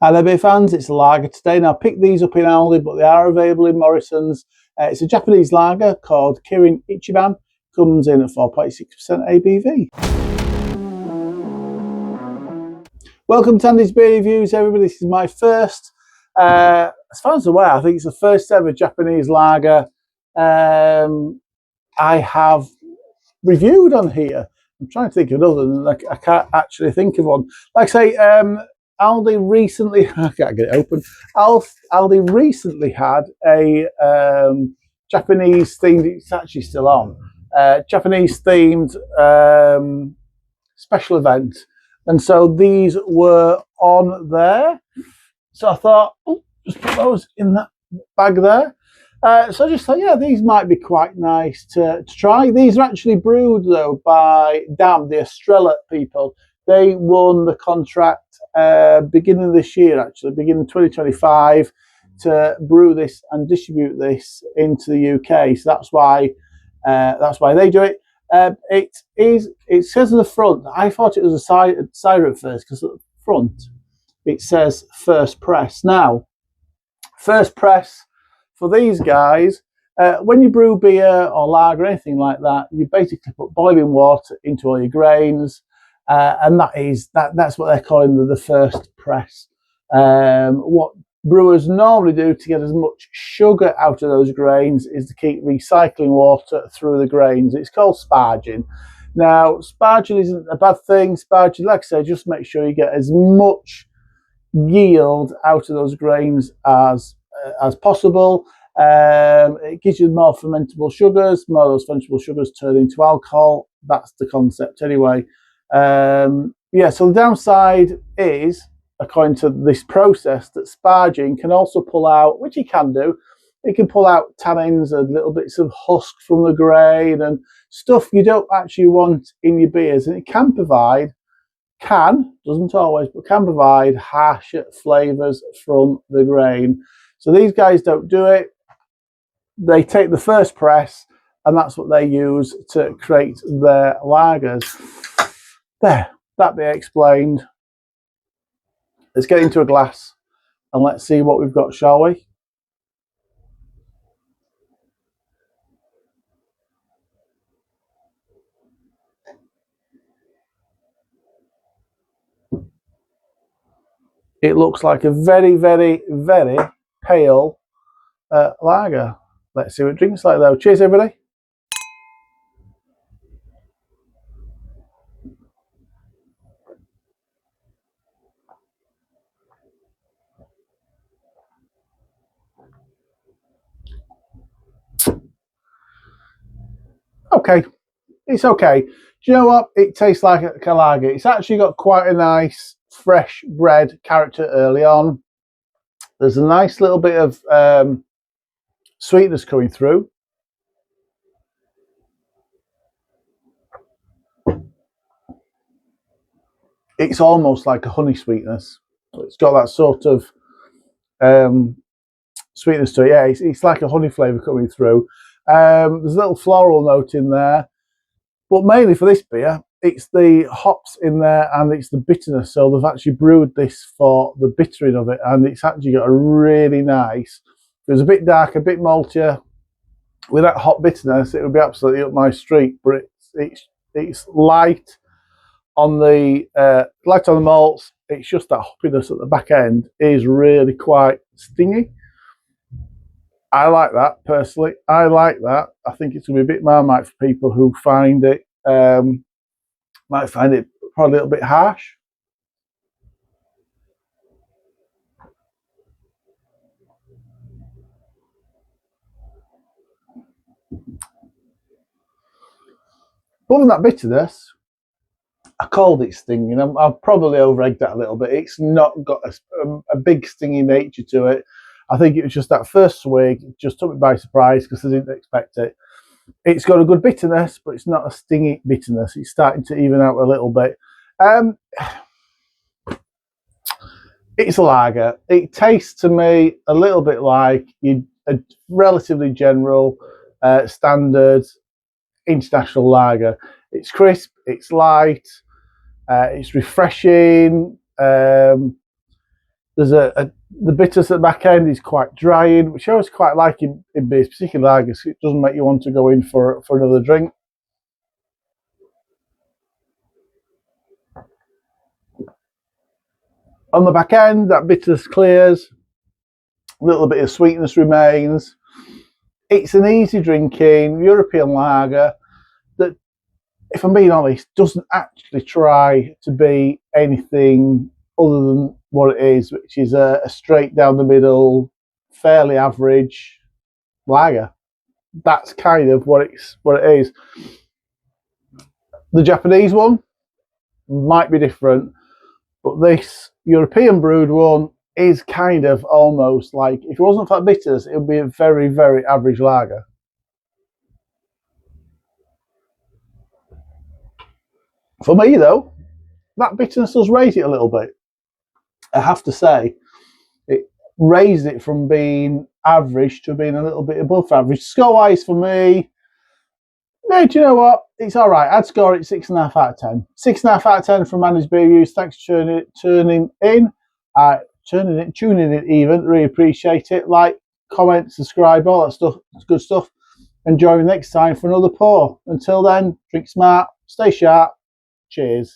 Hi there, beer fans, it's a lager today. Now, I picked these up in Aldi, but they are available in Morrison's. It's a Japanese lager called Kirin Ichiban. Comes in at 4.6% ABV. Welcome to Andy's Beer Reviews, everybody. This is my first, as far as I'm aware, I think it's the first ever Japanese lager I have reviewed on here. I'm trying to think of another, and I can't actually think of one. Like I say, Aldi recently, I can't get it open. Aldi recently had a Japanese themed, it's actually still on, Japanese themed special event. And so these were on there. So I thought, oh, just put those in that bag there. So I just thought, yeah, these might be quite nice to try. These are actually brewed, though, by DAM, the Estrella people. They won the contract beginning of this year, actually, beginning 2025, to brew this and distribute this into the UK. So that's why they do it. It says on the front, I thought it was a cider at first, because at the front it says first press. Now, first press for these guys, when you brew beer or lager or anything like that, you basically put boiling water into all your grains, and that's what they're calling the first press. What brewers normally do to get as much sugar out of those grains is to keep recycling water through the grains. It's called sparging. Now, sparging isn't a bad thing. Sparging, like I say, just make sure you get as much yield out of those grains as possible. It gives you more fermentable sugars. More of those fermentable sugars turn into alcohol. That's the concept anyway. Yeah, so the downside is, according to this process, that sparging can also pull out, which you can do, it can pull out tannins and little bits of husk from the grain and stuff you don't actually want in your beers. And it can provide, doesn't always, but can provide harsher flavours from the grain. So these guys don't do it. They take the first press, and that's what they use to create their lagers. There, that be explained. Let's get into a glass and let's see what we've got, shall we? It looks like a very, very, very pale lager. Let's see what it drinks like, though. Cheers, everybody. Okay, it's okay. Do you know what? It tastes like a lager. It's actually got quite a nice fresh bread character early on. There's a nice little bit of sweetness coming through. It's almost like a honey sweetness. It's got that sort of sweetness to it. Yeah, it's like a honey flavour coming through. There's a little floral note in there, but mainly for this beer, it's the hops in there and it's the bitterness. So they've actually brewed this for the bittering of it, and it's actually got a really nice. If it was a bit dark, a bit maltier, with that hot bitterness, it would be absolutely up my street. But it's light on the malts. It's just that hoppiness at the back end is really quite stingy. I like that personally. I like that. I think it's going to be a bit Marmite for people who find it might find it probably a little bit harsh. Other than that bitterness, I called it stinging. I've probably over-egged that a little bit. It's not got a big stinging nature to it. I think it was just that first swig, it just took me by surprise because I didn't expect it. It's got a good bitterness, but it's not a stingy bitterness. It's starting to even out a little bit. It's a lager. It tastes to me a little bit like a relatively general, standard international lager. It's crisp, it's light, it's refreshing. There's There's the bitterness at the back end is quite drying, which I always quite like in beers, particularly lagers. It doesn't make you want to go in for another drink. On the back end, that bitterness clears, a little bit of sweetness remains. It's an easy drinking European lager that, if I'm being honest, doesn't actually try to be anything other than what it is, which is a straight down the middle, fairly average lager. That's kind of what it is. The Japanese one might be different, but this European brewed one is kind of almost like, if it wasn't for bitters, it would be a very, very average lager. For me, though, that bitterness does raise it a little bit. I have to say, it raised it from being average to being a little bit above average. Score-wise for me, yeah, do you know what? It's all right. I'd score it 6.5 out of 10. 6.5 out of 10 from Managed Beer Reviews. Thanks for tuning in. Tuning in even. Really appreciate it. Like, comment, subscribe, all that stuff. It's good stuff. And join me next time for another pour. Until then, drink smart, stay sharp. Cheers.